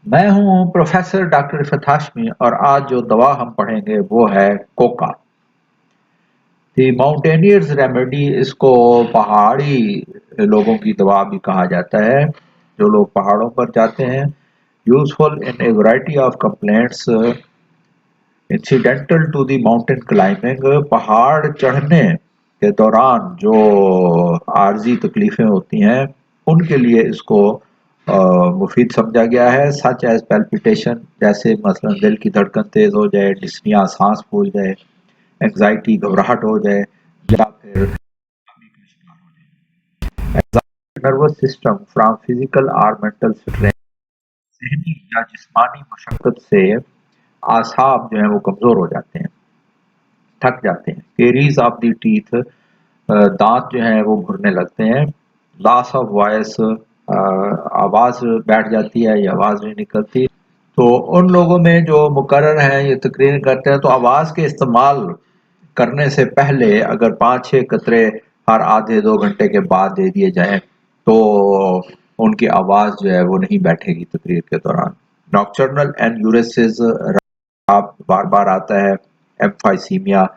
मैं हूँ professor doctor Iffat Hashmi और आज जो दवा हम पढ़ेंगे वो है कोका। दी माउंटेनियर्स रेमेडी, इसको पहाड़ी लोगों की दवा भी कहा जाता है। जो लोग पहाड़ों पर जाते हैं, useful in a variety of complaints incidental to the mountain climbing. पहाड़ चढ़ने के दौरान जो आर्जी तकलीफें होती हैं उनके लिए इसको मुफीद समझा गया है। सच एज पेल्पिटेशन, जैसे मसलन दिल की धड़कन तेज हो जाए, डिस्निया सांस फूल जाए, एंग्जाइटी घबराहट हो जाए, या फिर नर्वस सिस्टम फ्रॉम फिजिकल और मेंटल स्ट्रेन, जहनी या जिस्मानी मशक्कत से आसाब जो है वो कमजोर हो जाते हैं, थक जाते हैं। केरीज ऑफ द टीथ, दांत जो है वो घुरने लगते हैं। लॉस ऑफ वॉइस, आवाज बैठ जाती है या आवाज नहीं निकलती। तो उन लोगों में जो मुकर्रर हैं ये तकरीर करते हैं, तो आवाज के इस्तेमाल करने से पहले अगर 5-6 कतरे हर आधे 2 घंटे के बाद दे दिए जाएं तो उनकी आवाज जो है वो नहीं बैठेगी तकरीर के दौरान। नॉक्टर्नल एन्यूरेसिस, आप बार बार आता है। एम्फाइसीमिया,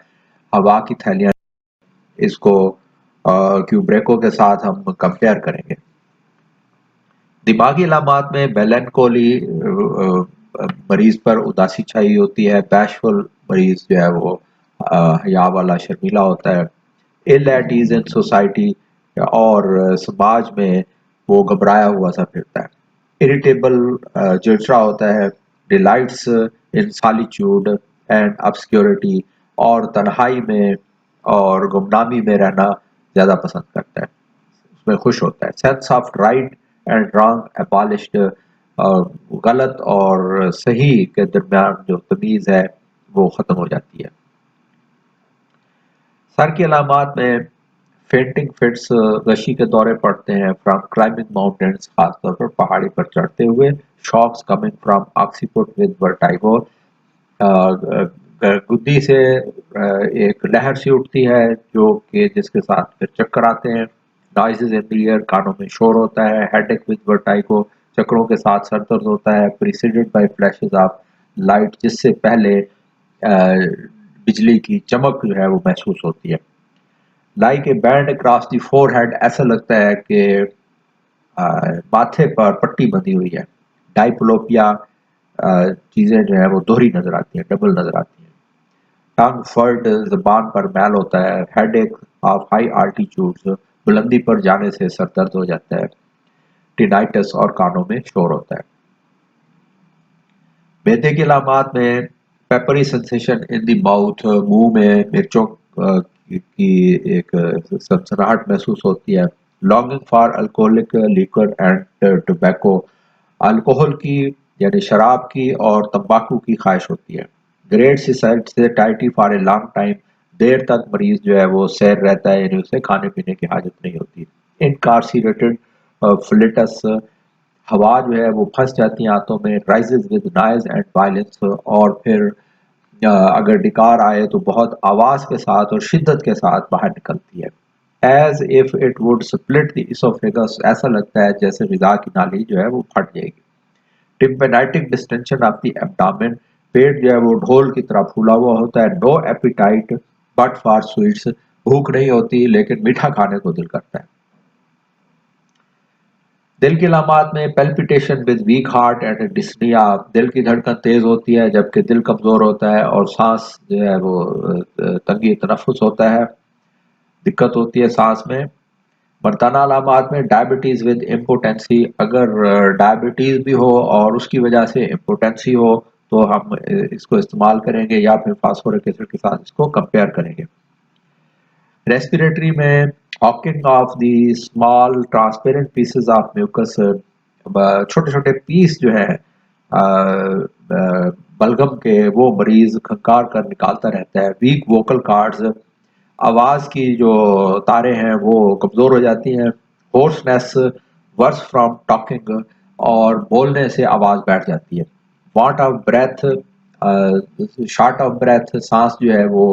हवा की थैलियां, इसको क्यूब्रेको के साथ हम कंपेयर करेंगे। दिमागी अलामात में मेलानकोली, मरीज पर उदासी छाई होती है। बैशफुल मरीज जो है वो हया वाला, शर्मीला होता है। इल एट ईज इन सोसाइटी, और समाज में वो घबराया हुआ सा फिरता है। इरिटेबल, चिड़चिड़ा होता है। Delights in solitude and obscurity, और तन्हाई में और गुमनामी में रहना ज़्यादा पसंद करता है, उसमें खुश होता है। Sense of right and wrong abolished, गलत और सही के दरमियान जो तमीज़ है वो ख़त्म हो जाती है। सर की अलामात में फेंटिंग फिट्स, गशी के दौरे पड़ते हैं फ्रॉम क्लाइंबिंग माउंटेन्स, खासतौर पर पहाड़ी पर चढ़ते हुए। Shocks coming from occiput with vertigo, गुद्दी से एक लहर सी उठती है जो कि जिसके साथ फिर चक्कर आते हैं। नॉइजेज इन द एयर, कानों में शोर होता है। हेडेक विद वर्टाइगो, चक्करों के साथ सर दर्द होता है। Preceded by flashes of light, जिससे पहले बिजली की चमक जो है वो महसूस होती है। Like A band across the forehead, ऐसा लगता है कि माथे पर पट्टी बंधी हुई है। डाइप्लोपिया, चीजें जो है वो दोहरी नजर आती हैं, डबल नजर आती हैं। टंग फर्ड, जबान पर मैल होता है। हेडेक ऑफ हाई आल्टीट्यूड्स, बुलंदी पर जाने से सर दर्द हो जाता है। टिनाइटस, और कानों में शोर होता है। मैदे की अलामात में peppery sensation in the mouth, मुंह में मिर्चों की एक सनसनाहट महसूस होती है। Longing for alcoholic liquor and tobacco, alcohol की यानी शराब की और तंबाकू की ख्वाहिश होती है। Great satiety for a long time, देर तक मरीज जो है वो सैर रहता है, यानी उसे खाने पीने की हाजत नहीं होती। इनकारसीरेटेड फ्लिटस, हवा जो है वो फंस जाती है आंतों में। Rises with noise and violence, और फिर अगर डिकार आए तो बहुत आवाज के साथ और शिद्दत के साथ बाहर निकलती है। As if it would split the oesophagus, ऐसा लगता है जैसे ग़िज़ा की नाली जो है वो फट जाएगी। टिम्पेनाइटिक डिस्टेंशन ऑफ द एब्डामेन, पेट जो है वो ढोल की तरह फूला हुआ होता है। No appetite but for sweets, भूख नहीं होती लेकिन मीठा खाने को दिल करता है। दिल की अलामात में palpitation with weak heart and dyspnoea, दिल की धड़कन तेज होती है जबकि दिल कमजोर होता है, और सांस जो है वो तंगी तनफुस होता है, दिक्कत होती है सांस में। बरताना अलामात में डायबिटीज विद इम्पोटेंसी, अगर डायबिटीज भी हो और उसकी वजह से इम्पोटेंसी हो तो हम इसको इस्तेमाल करेंगे, या फिर फास्फोरिक एसिड के साथ इसको कंपेयर करेंगे। रेस्पिरेटरी में hawking of the small transparent pieces of mucus, छोटे छोटे पीस जो है बलगम के, वो मरीज खंकार कर निकालता रहता है। वीक वोकल कार्ड्स, आवाज की जो तारे हैं वो कमजोर हो जाती हैं। होर्सनेस, वर्स फ्रॉम टॉकिंग, और बोलने से आवाज बैठ जाती है। Want of breath, short of breath, सांस जो है वो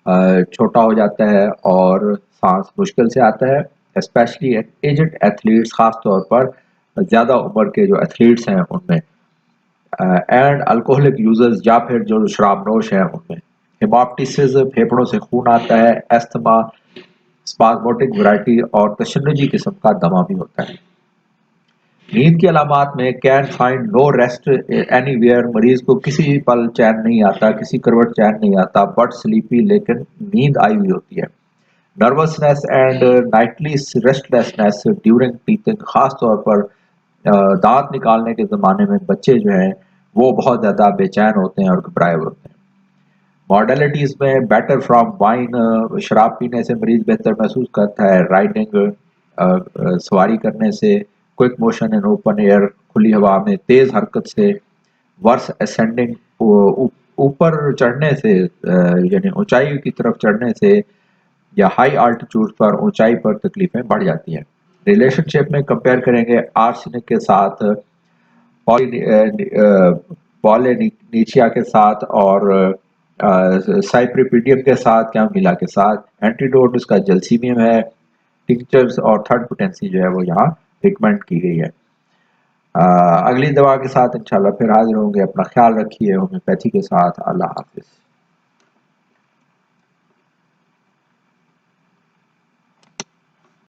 छोटा हो जाता है और सांस मुश्किल से आता है। स्पेशली एजेड एथलीट्स, खास तौर पर ज़्यादा उम्र के जो एथलीट्स हैं उनमें। एंड अल्कोहलिक यूजर्स या फिर जो शराबनोश हैं उनमें हेमाप्टिसिस, फेफड़ों से खून आता है, एस्थमा, स्पाज्मोटिक वैरायटी और तशन्नुजी किस्म का दमा भी होता है। नींद की अलामात में can find no rest anywhere, मरीज को किसी पल चैन नहीं आता, किसी करवट चैन नहीं आता, बट स्लीपी, लेकिन नींद आई हुई होती है। Nervousness and Knightley restlessness during teething, खास तौर पर दांत निकालने के ज़माने में बच्चे जो हैं वो बहुत ज़्यादा बेचैन होते हैं और घबराए हुए होते हैं। मॉडलिटीज़ में बेटर फ्रॉम वाइन, शराब पीने से मरीज बेहतर महसूस करता है, राइडिंग, सवारी करने से, quick motion in open air, खुली हवा में तेज़ हरकत से, वर्स असेंडिंग, ऊपर चढ़ने से, यानी ऊंचाई की तरफ चढ़ने से या हाई आल्टीट्यूड पर ऊंचाई पर तकलीफें बढ़ जाती हैं। रिलेशनशिप में कंपेयर करेंगे आर्सेनिक के साथ, पॉलिनीचिया के साथ और साइप्रिपीडियम के साथ, कैमोमिला के साथ। एंटीडोट उसका जलसीमियम है। टिंचर्स और थर्ड पोटेंसी जो है वो यहाँ रिकमेंड की गई है। अगली दवा के साथ इंशाल्लाह फिर हाजिर होंगे। अपना ख्याल रखिए। होम्योपैथी के साथ। अल्लाह हाफिज।